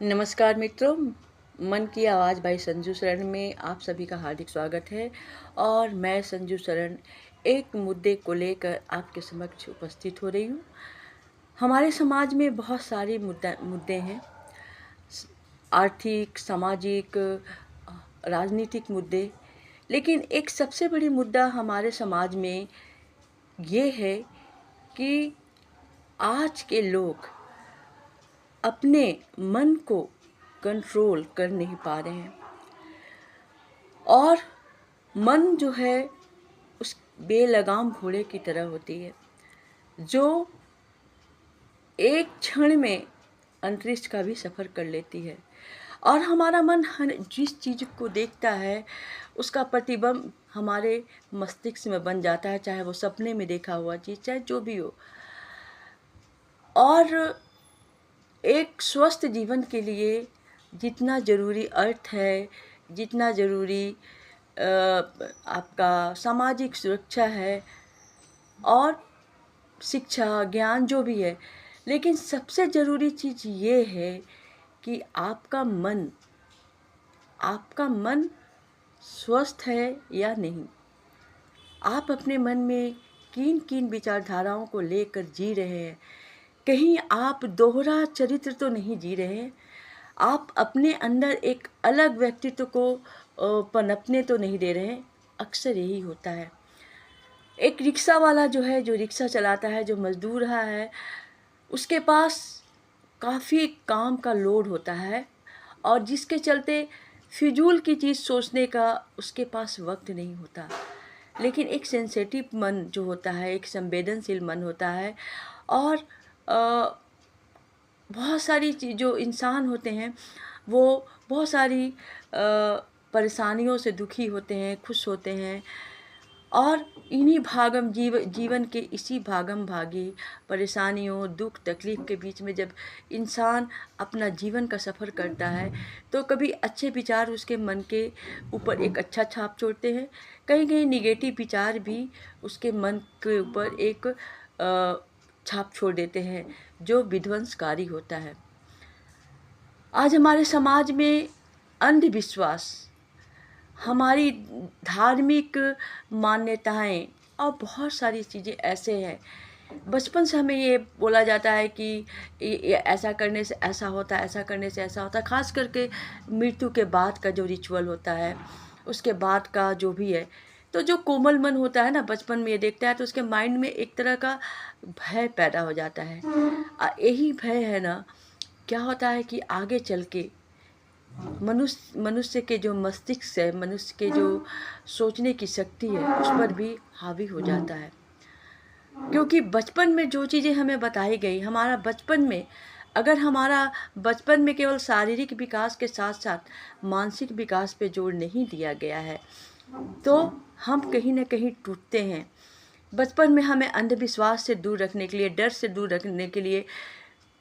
नमस्कार मित्रों, मन की आवाज़ भाई संजू शरण में आप सभी का हार्दिक स्वागत है। और मैं संजू शरण एक मुद्दे को लेकर आपके समक्ष उपस्थित हो रही हूँ। हमारे समाज में बहुत सारे मुद्दे हैं, आर्थिक, सामाजिक, राजनीतिक मुद्दे। लेकिन एक सबसे बड़ी मुद्दा हमारे समाज में ये है कि आज के लोग अपने मन को कंट्रोल कर नहीं पा रहे हैं। और मन जो है उस बेलगाम घोड़े की तरह होती है जो एक क्षण में अंतरिक्ष का भी सफ़र कर लेती है। और हमारा मन हर जिस चीज़ को देखता है उसका प्रतिबिंब हमारे मस्तिष्क में बन जाता है, चाहे वो सपने में देखा हुआ चीज़, चाहे जो भी हो। और एक स्वस्थ जीवन के लिए जितना ज़रूरी अर्थ है, जितना ज़रूरी आपका सामाजिक सुरक्षा है और शिक्षा, ज्ञान जो भी है, लेकिन सबसे ज़रूरी चीज़ ये है कि आपका मन स्वस्थ है या नहीं। आप अपने मन में किन किन विचारधाराओं को लेकर जी रहे हैं। कहीं आप दोहरा चरित्र तो नहीं जी रहे हैं। आप अपने अंदर एक अलग व्यक्तित्व को पनपने तो नहीं दे रहे हैं। अक्सर यही होता है। एक रिक्शा वाला जो है, जो रिक्शा चलाता है, जो मजदूर रहा है, उसके पास काफ़ी काम का लोड होता है और जिसके चलते फिजूल की चीज़ सोचने का उसके पास वक्त नहीं होता। लेकिन एक सेंसिटिव मन जो होता है, एक संवेदनशील मन होता है और बहुत सारी चीज़ जो इंसान होते हैं वो बहुत सारी परेशानियों से दुखी होते हैं, खुश होते हैं। और इन्हीं जीवन के इसी भागम भागी परेशानियों, दुख, तकलीफ़ के बीच में जब इंसान अपना जीवन का सफ़र करता है तो कभी अच्छे विचार उसके मन के ऊपर एक अच्छा छाप छोड़ते हैं, कहीं कहीं निगेटिव विचार भी उसके मन के ऊपर एक छाप छोड़ देते हैं जो विध्वंसकारी होता है। आज हमारे समाज में अंधविश्वास, हमारी धार्मिक मान्यताएं और बहुत सारी चीज़ें ऐसे हैं। बचपन से हमें ये बोला जाता है कि ये ऐसा करने से ऐसा होता है, ऐसा करने से ऐसा होता है। ख़ास करके मृत्यु के बाद का जो रिचुअल होता है, उसके बाद का जो भी है, तो जो कोमल मन होता है ना, बचपन में ये देखता है तो उसके माइंड में एक तरह का भय पैदा हो जाता है। यही भय है ना, क्या होता है कि आगे चल के मनुष्य के जो मस्तिष्क है, मनुष्य के जो सोचने की शक्ति है, उस पर भी हावी हो जाता है। क्योंकि बचपन में जो चीज़ें हमें बताई गई, हमारा बचपन में, अगर हमारा बचपन में केवल शारीरिक विकास के साथ साथ मानसिक विकास पे जोर नहीं दिया गया है तो हम कहीं ना कहीं टूटते हैं। बचपन में हमें अंधविश्वास से दूर रखने के लिए, डर से दूर रखने के लिए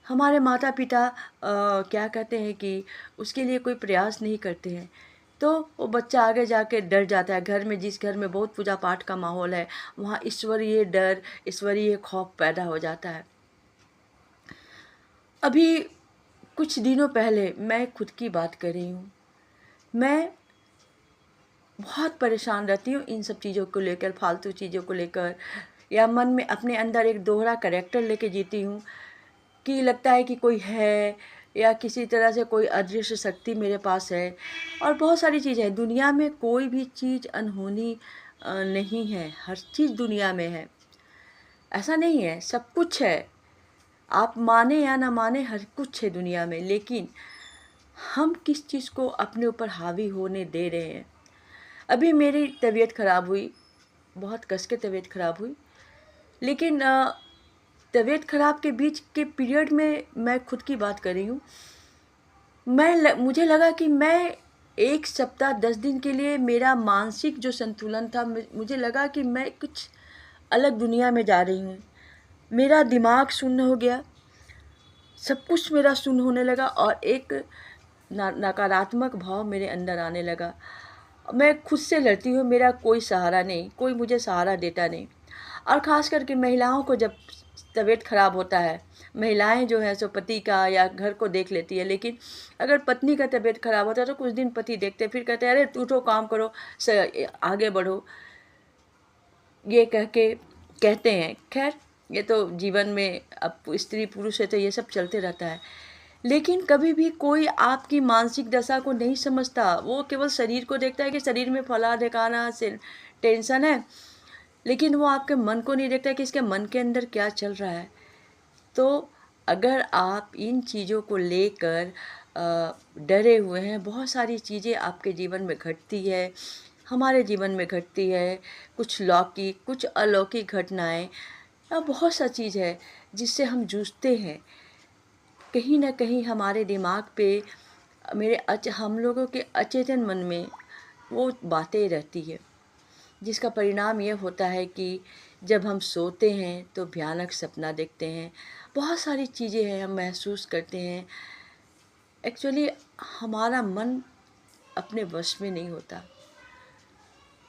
हमारे माता पिता क्या कहते हैं कि उसके लिए कोई प्रयास नहीं करते हैं। तो वो बच्चा आगे जाके डर जाता है। घर में, जिस घर में बहुत पूजा पाठ का माहौल है, वहाँ ईश्वरीय डर, ईश्वरीय खौफ पैदा हो जाता है। अभी कुछ दिनों पहले मैं खुद की बात कर रही हूँ। मैं बहुत परेशान रहती हूँ इन सब चीज़ों को लेकर, फालतू चीज़ों को लेकर, या मन में अपने अंदर एक दोहरा कैरेक्टर लेके जीती हूँ कि लगता है कि कोई है या किसी तरह से कोई अदृश्य शक्ति मेरे पास है। और बहुत सारी चीज़ें हैं दुनिया में, कोई भी चीज़ अनहोनी नहीं है, हर चीज़ दुनिया में है। ऐसा नहीं है, सब कुछ है, आप माने या ना माने, हर कुछ है दुनिया में। लेकिन हम किस चीज़ को अपने ऊपर हावी होने दे रहे हैं। अभी मेरी तबीयत ख़राब हुई, बहुत कस के तबीयत ख़राब हुई, लेकिन तबीयत ख़राब के बीच के पीरियड में मैं खुद की बात कर रही हूँ। मुझे लगा कि मैं 1 सप्ताह 10 दिन के लिए मेरा मानसिक जो संतुलन था, मुझे लगा कि मैं कुछ अलग दुनिया में जा रही हूँ। मेरा दिमाग शून्य हो गया, सब कुछ मेरा शून्य होने लगा और एक नकारात्मक भाव मेरे अंदर आने लगा। मैं खुद से लड़ती हूँ, मेरा कोई सहारा नहीं, कोई मुझे सहारा देता नहीं। और ख़ास करके महिलाओं को जब तबीयत ख़राब होता है महिलाएं जो हैं सो पति का या घर को देख लेती है, लेकिन अगर पत्नी का तबीयत खराब होता है तो कुछ दिन पति देखते, फिर कहते हैं अरे उठो काम करो, आगे बढ़ो, ये कह के कहते हैं। खैर, ये तो जीवन में अब स्त्री पुरुष है तो ये सब चलते रहता है, लेकिन कभी भी कोई आपकी मानसिक दशा को नहीं समझता। वो केवल शरीर को देखता है कि शरीर में फला ढिकाना से टेंशन है, लेकिन वो आपके मन को नहीं देखता कि इसके मन के अंदर क्या चल रहा है। तो अगर आप इन चीज़ों को लेकर डरे हुए हैं, बहुत सारी चीज़ें आपके जीवन में घटती है, हमारे जीवन में घटती है, कुछ लौकिक कुछ अलौकिक घटनाएं, बहुत सा चीज़ है जिससे हम जूझते हैं। कहीं ना कहीं हमारे दिमाग पे हम लोगों के अचेतन मन में वो बातें रहती है, जिसका परिणाम ये होता है कि जब हम सोते हैं तो भयानक सपना देखते हैं, बहुत सारी चीज़ें हैं हम महसूस करते हैं। एक्चुअली हमारा मन अपने वश में नहीं होता,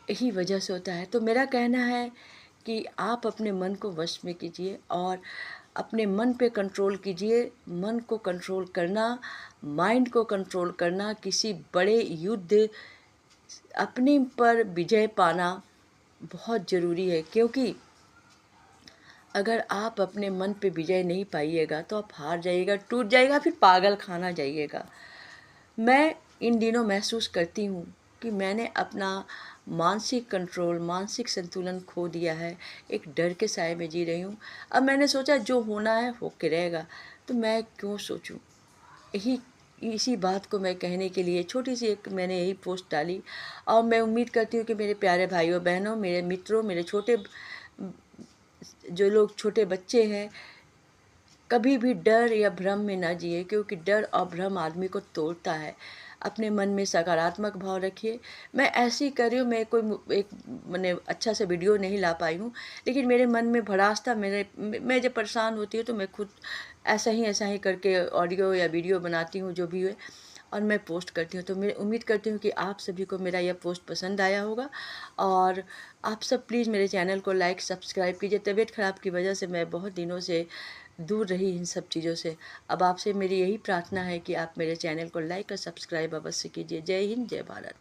यही वजह से होता है। तो मेरा कहना है कि आप अपने मन को वश में कीजिए और अपने मन पे कंट्रोल कीजिए। मन को कंट्रोल करना, माइंड को कंट्रोल करना, किसी बड़े युद्ध, अपने पर विजय पाना बहुत ज़रूरी है, क्योंकि अगर आप अपने मन पे विजय नहीं पाइएगा तो आप हार जाइएगा, टूट जाइएगा, फिर पागल खाना जाइएगा। मैं इन दिनों महसूस करती हूँ कि मैंने अपना मानसिक कंट्रोल, मानसिक संतुलन खो दिया है, एक डर के साए में जी रही हूँ। अब मैंने सोचा जो होना है हो के रहेगा, तो मैं क्यों सोचूं। इसी बात को मैं कहने के लिए छोटी सी एक मैंने यही पोस्ट डाली, और मैं उम्मीद करती हूँ कि मेरे प्यारे भाइयों बहनों, मेरे मित्रों, मेरे जो लोग छोटे बच्चे हैं, कभी भी डर या भ्रम में ना जिए, क्योंकि डर और भ्रम आदमी को तोड़ता है। अपने मन में सकारात्मक भाव रखिए। मैं ऐसे ही कर रही हूँ, मैं मैंने अच्छा से वीडियो नहीं ला पाई हूँ, लेकिन मेरे मन में भड़ास था। मैं जब परेशान होती हूँ तो मैं खुद ऐसा ही करके ऑडियो या वीडियो बनाती हूँ, जो भी है, और मैं पोस्ट करती हूँ। तो मैं उम्मीद करती हूँ कि आप सभी को मेरा यह पोस्ट पसंद आया होगा, और आप सब प्लीज़ मेरे चैनल को लाइक सब्सक्राइब कीजिए। तबीयत ख़राब की वजह से मैं बहुत दिनों से दूर रही इन सब चीज़ों से। अब आपसे मेरी यही प्रार्थना है कि आप मेरे चैनल को लाइक और सब्सक्राइब अवश्य कीजिए। जय हिंद, जय भारत।